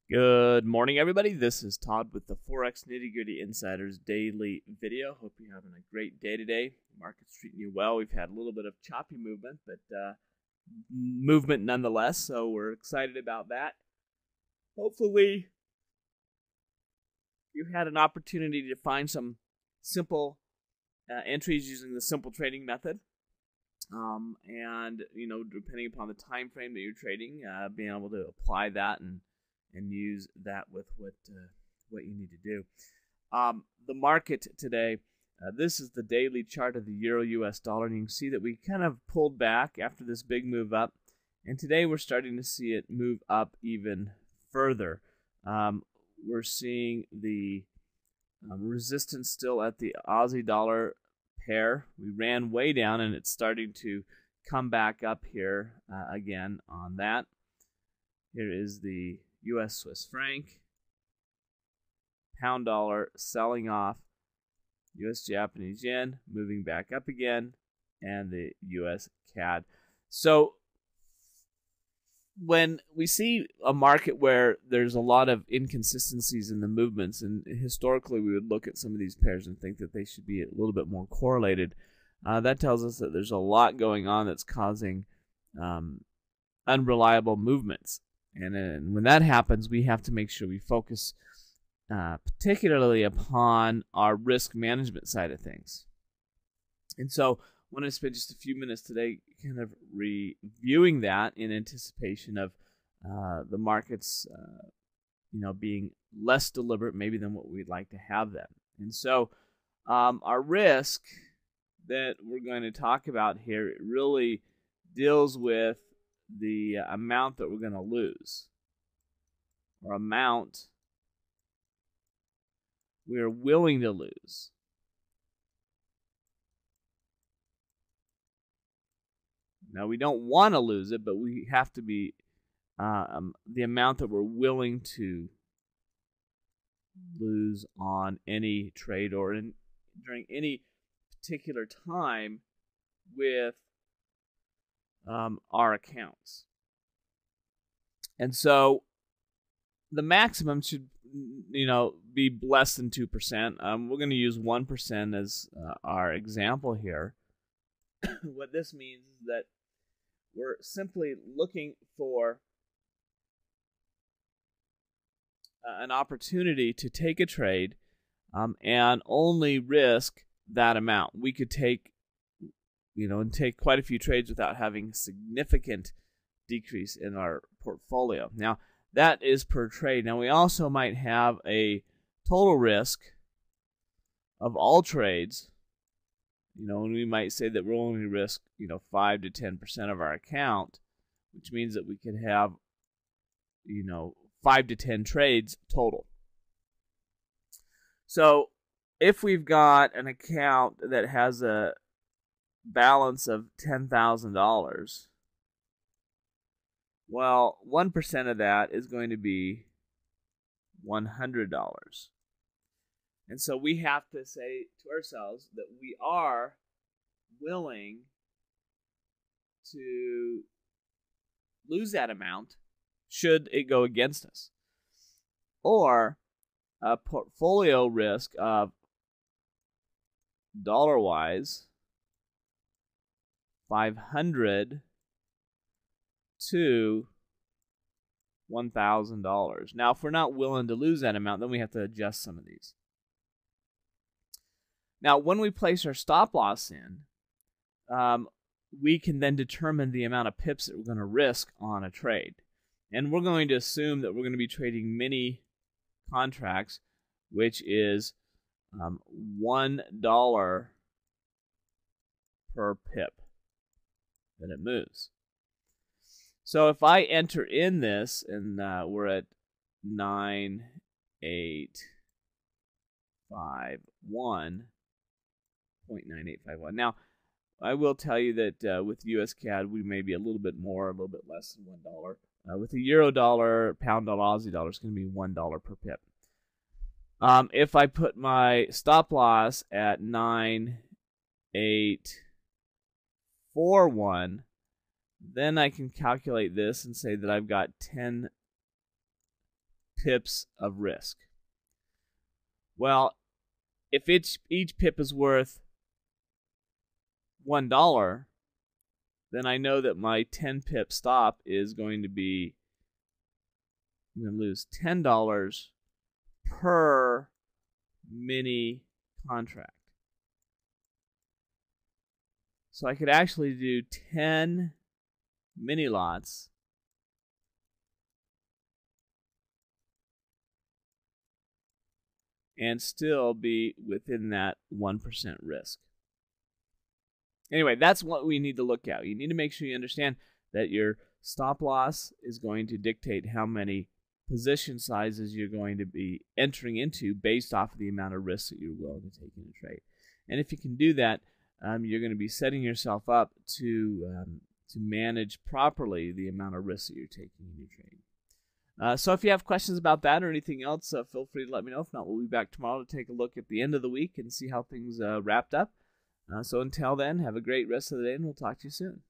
Good morning, everybody. This is Todd with the Forex Nitty Gritty Insiders Daily Video. Hope you're having a great day today. The market's treating you well. We've had a little bit of choppy movement, but movement nonetheless, so we're excited about that. Hopefully, you had an opportunity to find some simple entries using the simple trading method. And, depending upon the time frame that you're trading, being able to apply that and use that with what you need to do. The market today, this is the daily chart of the Euro-US dollar, and you can see that we kind of pulled back after this big move up, and today we're starting to see it move up even further. We're seeing the resistance still at the Aussie dollar pair. We ran way down, and it's starting to come back up here again on that. Here is the U.S. Swiss franc, pound dollar selling off, U.S. Japanese yen moving back up again, and the U.S. CAD. So when we see a market where there's a lot of inconsistencies in the movements, and historically we would look at some of these pairs and think that they should be a little bit more correlated, that tells us that there's a lot going on that's causing unreliable movements. And when that happens, we have to make sure we focus particularly upon our risk management side of things. And so I want to spend just a few minutes today kind of reviewing that in anticipation of the markets being less deliberate maybe than what we'd like to have them. And so our risk that we're going to talk about here really deals with the amount that we're going to lose, or amount we're willing to lose. Now, we don't want to lose it, but we have to be the amount that we're willing to lose on any trade or during any particular time with our accounts. And so the maximum should be less than 2%. We're going to use 1% as our example here. What this means is that we're simply looking for an opportunity to take a trade and only risk that amount. We could take and take quite a few trades without having significant decrease in our portfolio. Now, that is per trade. Now, we also might have a total risk of all trades, and we might say that we'll only risk, 5 to 10% of our account, which means that we could have, 5 to 10 trades total. So, if we've got an account that has a balance of $10,000, well, 1% of that is going to be $100. And so we have to say to ourselves that we are willing to lose that amount should it go against us. Or a portfolio risk of dollar-wise $500 to $1,000. Now, if we're not willing to lose that amount, then we have to adjust some of these. Now, when we place our stop loss in, we can then determine the amount of pips that we're going to risk on a trade. And we're going to assume that we're going to be trading mini contracts, which is $1 per pip that it moves. So if I enter in this, and we're at 9851.9851. Now, I will tell you that with US CAD, we may be a little bit more, a little bit less than $1. With the Euro dollar, pound dollar, Aussie dollar, it's going to be $1 per pip. If I put my stop loss at 9841, then I can calculate this and say that I've got 10 pips of risk. Well, if each pip is worth $1, then I know that my 10 pip stop is going to be, I'm going to lose $10 per mini contract. So I could actually do 10 mini lots and still be within that 1% risk. Anyway, that's what we need to look at. You need to make sure you understand that your stop loss is going to dictate how many position sizes you're going to be entering into based off of the amount of risk that you're willing to take in a trade. And if you can do that, you're going to be setting yourself up to manage properly the amount of risk that you're taking in your trade. So if you have questions about that or anything else, feel free to let me know. If not, we'll be back tomorrow to take a look at the end of the week and see how things wrapped up. So until then, have a great rest of the day, and we'll talk to you soon.